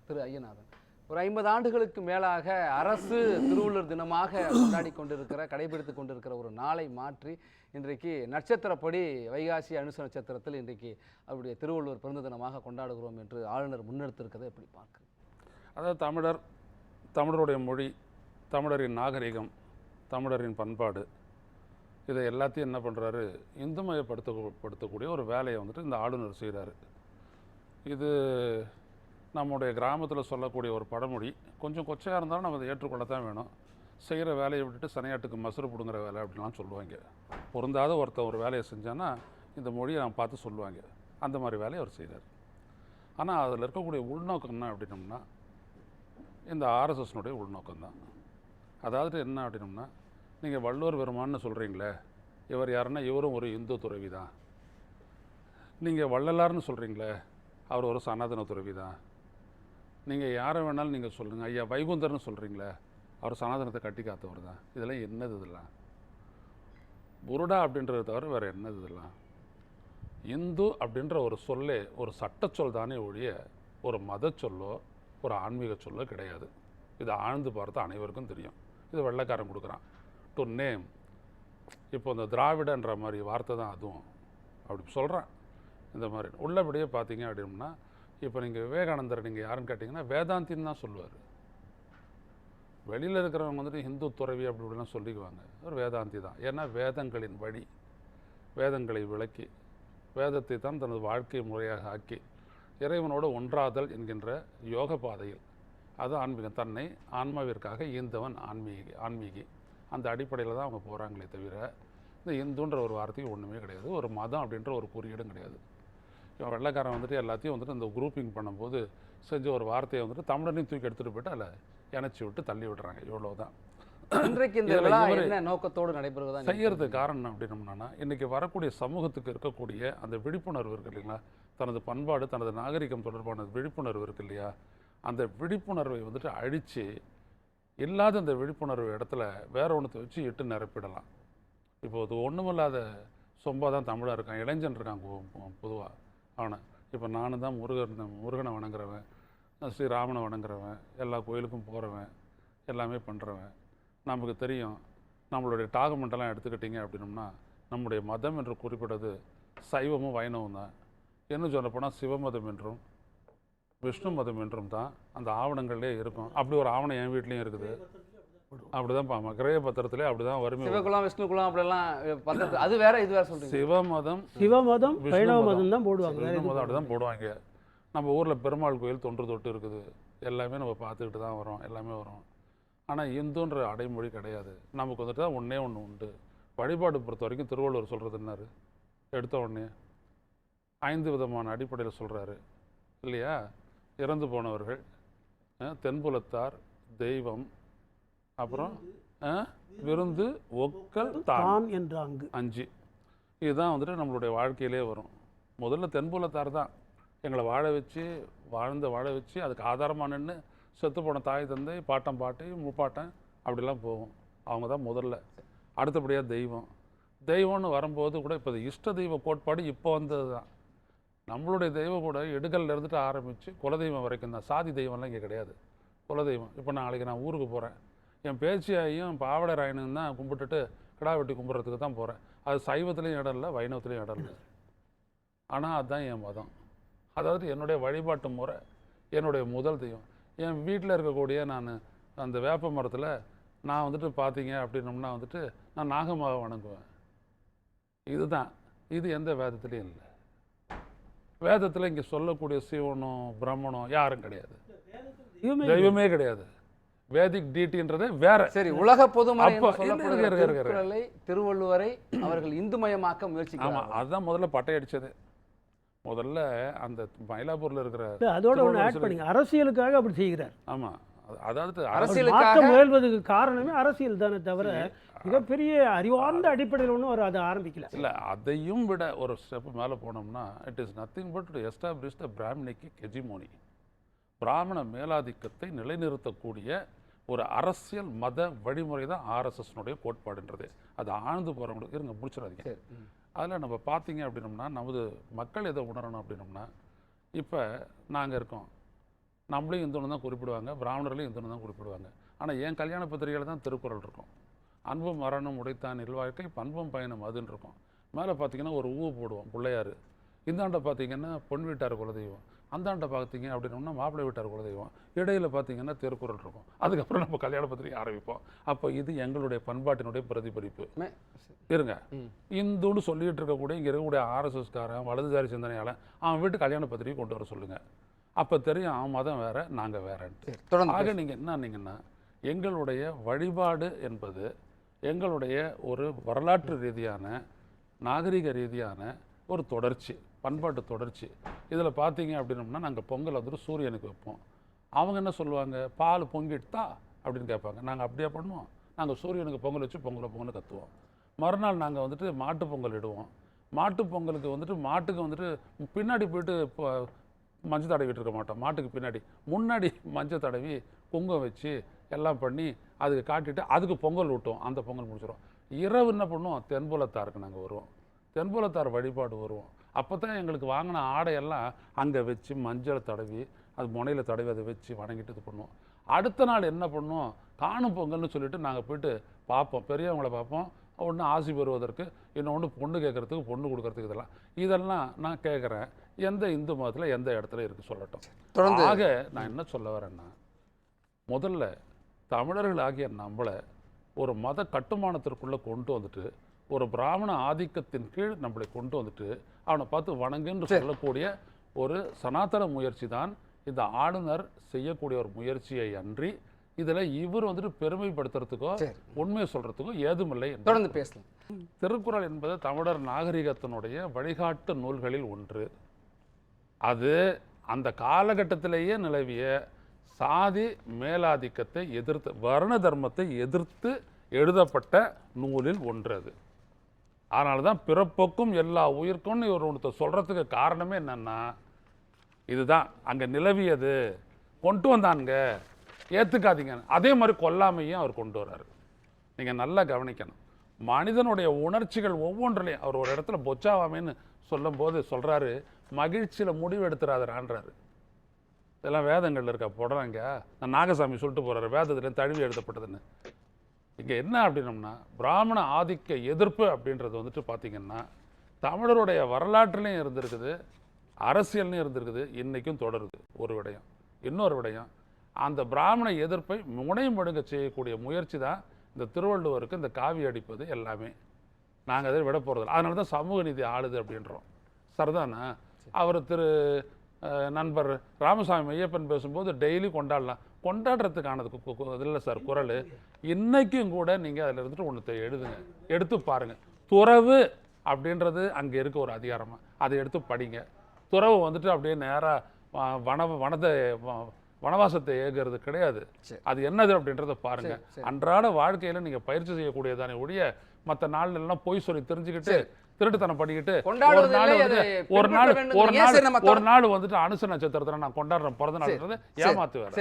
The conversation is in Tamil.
திரு ஐயநாதன், ஒரு 50 ஆண்டுகளுக்கு மேலாக அரசு திருவள்ளுவர் தினமாக கொண்டாடி கொண்டிருக்கிற, கடைபிடித்து கொண்டிருக்கிற ஒரு நாளை மாற்றி இன்றைக்கு நட்சத்திரப்படி வைகாசி அனுச நட்சத்திரத்தில் இன்றைக்கு அவருடைய திருவள்ளுவர் பிறந்த தினமாக கொண்டாடுகிறோம் என்று ஆளுநர் முன்னெடுத்திருக்கிறதை எப்படி பார்க்குறேன்? அதாவது தமிழருடைய மொழி, தமிழரின் நாகரிகம், தமிழரின் பண்பாடு, இதை எல்லாத்தையும் என்ன பண்ணுறாரு, இந்துமயப்படுத்தக்கூடிய ஒரு வேலையை வந்துட்டு இந்த ஆளுநர் செய்கிறாரு. இது நம்முடைய கிராமத்தில் சொல்லக்கூடிய ஒரு பழமொழி. கொஞ்சம் கொச்சையாக இருந்தாலும் நம்ம அதை ஏற்றுக்கொள்ளத்தான் வேணும். செய்கிற வேலையை விட்டுட்டு சனையாட்டுக்கு மசுறு பிடுங்குற வேலை அப்படின்லாம் சொல்லுவாங்க. பொருந்தாத ஒருத்தர் ஒரு வேலையை செஞ்சான்னா இந்த மொழியை நான் பார்த்து சொல்லுவாங்க. அந்த மாதிரி வேலையை அவர் செய்கிறார். ஆனால் அதில் இருக்கக்கூடிய உள்நோக்கம் என்ன அப்படின்னோம்னா, இந்த ஆர்எஸ்எஸ்னுடைய உள்நோக்கம் தான். அதாவது என்ன அப்படின்னோம்னா, நீங்கள் வள்ளுவர் பெருமான்னு சொல்கிறீங்களே, இவர் யாருன்னா இவரும் ஒரு இந்து துறவி தான். நீங்கள் வள்ளலார்னு சொல்கிறீங்களே, அவர் ஒரு சனாதன துறவி தான். நீங்கள் யாரை வேணாலும் நீங்கள் சொல்லுங்கள். ஐயா வைகுந்தர்னு சொல்கிறீங்களே, அவர் சனாதனத்தை கட்டி காத்தவர் தான். இதெல்லாம் என்னது? இதெல்லாம் புருடா அப்படின்றத தவிர வேறு என்னது? இதெல்லாம் இந்து அப்படின்ற ஒரு சொல்லே ஒரு சட்டச்சொல் தானே ஒழிய ஒரு மத சொல்லோ ஒரு ஆன்மீக சொல்லோ கிடையாது. இதை ஆழ்ந்து பார்த்தா அனைவருக்கும் தெரியும். இது வெள்ளைக்காரன் கொடுக்குறான் டு நேம். இப்போ இந்த திராவிடன்ற மாதிரி வார்த்தை தான் அதுவும் அப்படி சொல்கிறேன். இந்த மாதிரி உள்ளபடியே பார்த்தீங்க அப்படின்னா, இப்போ நீங்கள் விவேகானந்தர் நீங்கள் யாருன்னு கேட்டிங்கன்னா வேதாந்தின்னு தான் சொல்லுவார். வெளியில் இருக்கிறவங்க வந்துட்டு ஹிந்து துறவி அப்படி இப்படிலாம் சொல்லிக்குவாங்க. ஒரு வேதாந்தி தான். ஏன்னா வேதங்களின் வழி, வேதங்களை விளக்கி, வேதத்தை தான் தனது வாழ்க்கை முறையாக ஆக்கி இறைவனோடு ஒன்றாதல் என்கின்ற யோக பாதையில், அது ஆன்மீகம், தன்னை ஆன்மாவிற்காக ஈந்தவன் ஆன்மீகி. அந்த அடிப்படையில் தான் அவங்க போகிறாங்களே தவிர இந்த இந்துன்ற ஒரு வார்த்தைக்கு ஒன்றுமே கிடையாது. ஒரு மதம் அப்படின்ற ஒரு குறியீடும் கிடையாது. இவன் வெள்ளைக்காரன் வந்துட்டு எல்லாத்தையும் வந்துட்டு இந்த குரூப்பிங் பண்ணும்போது செஞ்ச ஒரு வார்த்தையை வந்துட்டு தமிழனையும் தூக்கி எடுத்துகிட்டு போய்ட்டு அதில் இணைச்சி விட்டு தள்ளி விடுறாங்க. இவ்வளோதான். இன்றைக்கு இந்த விழா என்ன நோக்கத்தோடு நடைபெறுவதா செய்யறதுக்கு காரணம் அப்படின்னோம்னா, இன்றைக்கி வரக்கூடிய சமூகத்துக்கு இருக்கக்கூடிய அந்த விழிப்புணர்வு இருக்குது இல்லைங்களா, தனது பண்பாடு தனது நாகரிகம் தொடர்பான விழிப்புணர்வு இருக்குது இல்லையா, அந்த விழிப்புணர்வை வந்துட்டு அழித்து இல்லாத அந்த விழிப்புணர்வு இடத்துல வேற ஒன்றத்தை வச்சு இட்டு நிரப்பிடலாம். இப்போது ஒன்றுமில்லாத சொம்பாக தான் தமிழாக இருக்கான், இளைஞன் இருக்கான் பொதுவாக. அவனை இப்போ நானும் தான் முருகனை வணங்குறவன், ஸ்ரீராமனை வணங்குறவன், எல்லா கோயிலுக்கும் போகிறவன், எல்லாமே பண்ணுறவன். நமக்கு தெரியும், நம்மளுடைய டாக்குமெண்டெல்லாம் எடுத்துக்கிட்டிங்க அப்படின்னோம்னா நம்முடைய மதம் என்று குறிப்பிட்டது சைவமும் வைணவம் தான். என்ன சொல்லப்போனால் சிவமதம் என்றும் விஷ்ணு மதம் என்றும் தான் அந்த ஆவணங்கள்லே இருக்கும். அப்படி ஒரு ஆவணம் என் வீட்லேயும் இருக்குது. அப்படிதான் பாமா கிரய பத்திரத்திலே அப்படிதான் வறுமை. சிவகுலம் விஷ்ணு குலம் அப்படிலாம் பத்திரத்து அது வேற இது வேற சொல்றீங்க. சிவமதம் வைணவ மதம் தான் போடுவாங்க. விஷ்ணு மதம் அப்படிதான் போடுவாங்க. நம்ம ஊரில் பெருமாள் கோயில் தொன்று தொட்டு இருக்குது. எல்லாமே நம்ம பார்த்துக்கிட்டு தான் வரோம், எல்லாமே வரும். ஆனால் இந்துன்ற அடைமொழி கிடையாது. நமக்கு வந்துட்டு தான் ஒன்றே ஒன்று உண்டு. வழிபாடு பொறுத்த வரைக்கும் திருவள்ளுவர் சொல்கிறது என்னாரு, எடுத்த உடனே 5 விதமான அடிப்படையில் சொல்கிறாரு இல்லையா. இறந்து போனவர்கள், தென்புலத்தார், தெய்வம், அப்புறம் விருந்து, ஒக்கல், தான் என்ற 5. இதுதான் வந்துட்டு நம்மளுடைய வாழ்க்கையிலே வரும். முதல்ல தென்புலத்தார் தான் எங்களை வாழ வச்சு அதுக்கு ஆதாரமாக நின்று செத்து போன தாய் தந்தை, பாட்டம் பாட்டி, முப்பாட்டன் அப்படிலாம் போகும். அவங்க தான் முதல்ல. அடுத்தபடியாக தெய்வம்னு வரும்போது கூட இப்போ இஷ்ட தெய்வ கோட்பாடு இப்போ வந்தது தான். நம்மளுடைய தெய்வம் கூட இடுகல்ல இருந்துட்டு ஆரம்பித்து குலதெய்வம் வரைக்கும் தான். சாதி தெய்வம்லாம் இங்கே கிடையாது. குலதெய்வம். இப்போ நாளைக்கு நான் ஊருக்கு போகிறேன், என் பேச்சியாயும் பாவடை ராயனும் தான் கும்பிட்டுட்டு கிடா வெட்டி கும்பிட்றதுக்கு தான் போகிறேன். அது சைவத்துலேயும் இடம் இல்லை, வைணவத்துலேயும் இடம் இல்லை. ஆனால் அதுதான் என் மதம். அதாவது என்னுடைய வழிபாட்டு முறை, என்னுடைய முதல் தெய்வம். என் வீட்டில் இருக்கக்கூடிய நான் அந்த வேப்ப மரத்தில் நான் வந்துட்டு பார்த்தீங்க அப்படின்னோம்னா வந்துட்டு நான் நாகமாக வணங்குவேன். இதுதான். இது எந்த வேதத்துலேயும் இல்லை. வேதத்தில் இங்கே சொல்லக்கூடிய சிவனும் பிரம்மனும் யாரும் கிடையாது, தெய்வமே கிடையாது. வேதிக் டீட்டின்றதே வேற. சரி, உலக பொதுமறை திருவள்ளுவரை அவர்கள் இந்துமயமாக்க முயற்சிக்கிறாங்க. ஆமாம், அதுதான் முதல்ல பட்டையடிச்சது. முதல்ல அந்த மயிலாப்பூர்ல இருக்கிற அதோட ஒன்று ஆட் பண்ணிங்க, அரசியலுக்காக அப்படி செய்கிறார். ஆமாம், அதாவது அரசியலுக்காக முயல்வதற்கு காரணமே அரசியல் தானே தவிர மிகப்பெரிய அறிவார்ந்த அடிப்படையில் ஒன்றும் அவர் அதை ஆரம்பிக்கல. இல்லை, அதையும் விட ஒரு ஸ்டெப் மேலே போனோம்னா it is nothing but to establish the brahminic hegemony. பிராமண மேலாதிக்கத்தை நிலைநிறுத்தக்கூடிய ஒரு அரசியல் மத வழிமுறை தான் ஆர்எஸ்எஸ்னுடைய கோட்பாடுன்றது. அது ஆழ்ந்து போகிறவங்களுக்கு இருங்க முடிச்சிடாதீங்க. அதில் நம்ம பார்த்தீங்க அப்படின்னோம்னா நமது மக்கள் எதை உணரணும் அப்படின்னோம்னா, இப்போ நாங்கள் இருக்கோம், நம்மளையும் இந்துன்னு தான் குறிப்பிடுவாங்க, பிராமணர்களையும் இந்துன்னு தான் குறிப்பிடுவாங்க. ஆனால் என் கல்யாண பத்திரிகையில் தான் திருக்குறள் இருக்கும். அன்பும் மரணம் உடைத்தான் இல்வாழ்க்கை பண்பும் பயணம் அதுன்னு இருக்கும். மேலே பார்த்தீங்கன்னா ஒரு ஊ போடுவோம் பிள்ளையார். இந்தாண்ட பார்த்தீங்கன்னா பொன் வீட்டார் குலதெய்வம், அந்தாண்ட பார்த்தீங்க அப்படின்னா மாப்பிள்ளை வீட்டார் குலதெய்வம், இடையில பார்த்தீங்கன்னா திருக்குறள் இருக்கும். அதுக்கப்புறம் நம்ம கல்யாண பத்திரிகை ஆரம்பிப்போம். அப்போ இது எங்களுடைய பண்பாட்டினுடைய பிரதிபலிப்பு. இருங்க, இந்துன்னு சொல்லிட்டு இருக்கக்கூடிய இங்கே இருக்கக்கூடிய ஆர்எஸ்எஸ்காரன் வலதுசாரி சிந்தனையால் அவன் வீட்டு கல்யாண பத்திரிகை கொண்டு வர சொல்லுங்க. அப்போ தெரியும் அவன் மதம் வேற நாங்கள் வேறன்ட்டு. ஆக நீங்கள் என்னன்னீங்கன்னா, எங்களுடைய வழிபாடு என்பது எங்களுடைய ஒரு வரலாற்று ரீதியான நாகரிக ரீதியான ஒரு தொடர்ச்சி, பண்பாட்டு தொடர்ச்சி. இதில் பார்த்தீங்க அப்படின்னோம்னா நாங்கள் பொங்கல் வந்துட்டு சூரியனுக்கு வைப்போம். அவங்க என்ன சொல்லுவாங்க, பால் பொங்கிட்டா அப்படின்னு கேட்பாங்க. நாங்கள் அப்படியே பண்ணுவோம். நாங்கள் சூரியனுக்கு பொங்கல் வச்சு பொங்கலை கத்துவோம். மறுநாள் நாங்கள் வந்துட்டு மாட்டு பொங்கல் இடுவோம். மாட்டு பொங்கலுக்கு வந்துட்டு மாட்டுக்கு வந்துட்டு பின்னாடி போயிட்டு இப்போ மஞ்சள் தடவிட்டு இருக்க மாட்டோம். மாட்டுக்கு பின்னாடி முன்னாடி மஞ்சள் தடவி குங்குமம் வச்சு எல்லாம் பண்ணி அதுக்கு காட்டிட்டு அதுக்கு பொங்கல் ஊட்டுவோம். அந்த பொங்கல் முடிச்சிடும். இரவு என்ன பண்ணுவோம், தென்புலத்தாருக்கு நாங்கள் வருவோம். தென்புலத்தார் வழிபாடு வருவோம். அப்போ தான் எங்களுக்கு வாங்கின ஆடையெல்லாம் அங்கே வச்சு மஞ்சள் தடவி அது முனையில் தடவி அதை வச்சு வணங்கிட்டு இது பண்ணுவோம். அடுத்த நாள் என்ன பண்ணுவோம், காணும் பொங்கல்னு சொல்லிட்டு நாங்கள் போயிட்டு பார்ப்போம், பெரியவங்களை பார்ப்போம். ஒன்று ஆசி பெறுவதற்கு, இன்னொன்று பொண்ணு கேட்குறதுக்கு, பொண்ணு கொடுக்கறதுக்கு. இதெல்லாம் நான் கேட்குறேன், எந்த இந்து மதத்தில் எந்த இடத்துல இருக்குது சொல்லட்டும். ஆக நான் என்ன சொல்ல வரேன்னா, முதல்ல தமிழர்கள் ஆகிய நம்மளை ஒரு மத கட்டுமானத்திற்குள்ளே கொண்டு வந்துட்டு ஒரு பிராமண ஆதிக்கத்தின் கீழ் நம்மளை கொண்டு வந்துட்டு அவனை பார்த்து வணங்குன்னு சொல்லக்கூடிய ஒரு சனாதன முயற்சி தான் இந்த ஆளுநர் செய்யக்கூடிய ஒரு முயற்சியை அன்றி இதில் இவர் வந்துட்டு பெருமைப்படுத்துறதுக்கோ உண்மையை சொல்றதுக்கோ ஏதுமில்லை. தொடர்ந்து பேசலாம். திருக்குறள் என்பது தமிழர் நாகரிகத்தினுடைய வழிகாட்டு நூல்களில் ஒன்று. அது அந்த காலகட்டத்திலேயே நிலவிய சாதி மேலாதிக்கத்தை எதிர்த்து, வர்ண தர்மத்தை எதிர்த்து எழுதப்பட்ட நூலில் ஒன்று அது. அதனால தான் பிறப்புக்கும் எல்லா உயிர்க்கும்னு இவர் ஒருத்த சொல்கிறதுக்கு காரணமே என்னென்னா இதுதான். அங்கே நிலவியது கொண்டு வந்தானுங்க, ஏற்றுக்காதீங்க. அதே மாதிரி கொல்லாமையும் அவர் கொண்டு வர்றாரு. நீங்கள் நல்லா கவனிக்கணும். மனிதனுடைய உணர்ச்சிகள் ஒவ்வொன்றிலையும் அவர் ஒரு இடத்துல பொச்சாவாமேன்னு சொல்லும்போது சொல்கிறாரு, மகிழ்ச்சியில் முடிவு எடுத்துறாதுறான்றாரு. இதெல்லாம் வேதங்கள் இருக்கா போடுறாங்க. நான் நாகசாமி சொல்லிட்டு போகிறாரு, வேதத்துலேருந்து தழுவி எழுதப்பட்டதுன்னு. இங்கே என்ன அப்படின்னோம்னா, பிராமண ஆதிக்க எதிர்ப்பு அப்படின்றது வந்துட்டு பார்த்திங்கன்னா தமிழருடைய வரலாற்றுலையும் இருந்திருக்குது, அரசியல்லையும் இருந்திருக்குது, இன்றைக்கும் தொடருது. ஒரு விடயம். இன்னொரு விடயம், அந்த பிராமண எதிர்ப்பை முனைமுடுங்க செய்யக்கூடிய முயற்சி தான் இந்த திருவள்ளுவருக்கு இந்த காவி அடிப்பது எல்லாமே. நாங்கள் அதை விட போகிறதில்ல. அதனால தான் சமூக நீதி ஆளுது அப்படின்றோம். சரிதானா? அவர் நண்பர் ராமசாமி ஐயப்பன் பேசும்போது டெய்லி கொண்டாடலாம். கொண்டாடுறதுக்கானது இல்லை சார் குறள். இன்றைக்கும் கூட நீங்கள் அதில் இருந்துட்டு ஒன்று எழுதுங்க, எடுத்து பாருங்கள். துறவு அப்படின்றது அங்கே இருக்க ஒரு அதிகாரமாக, அதை எடுத்து படிங்க. துறவு வந்துட்டு அப்படியே நேராக வனவாசத்தை ஏகிறது கிடையாது. அது என்னது அப்படின்றத பாருங்க. அன்றாட வாழ்க்கையில நீங்க பயிற்சி செய்யக்கூடியதானே ஒழிய மற்ற நாள்ல எல்லாம் பொய் சொல்லி தெரிஞ்சுக்கிட்டு திருட்டுத்தனம் பண்ணிக்கிட்டு ஒரு நாள் வந்துட்டு அனுச நட்சத்திரத்தை நான் கொண்டாடுறேன் பிறந்த நாள் ஏமாத்து வேற.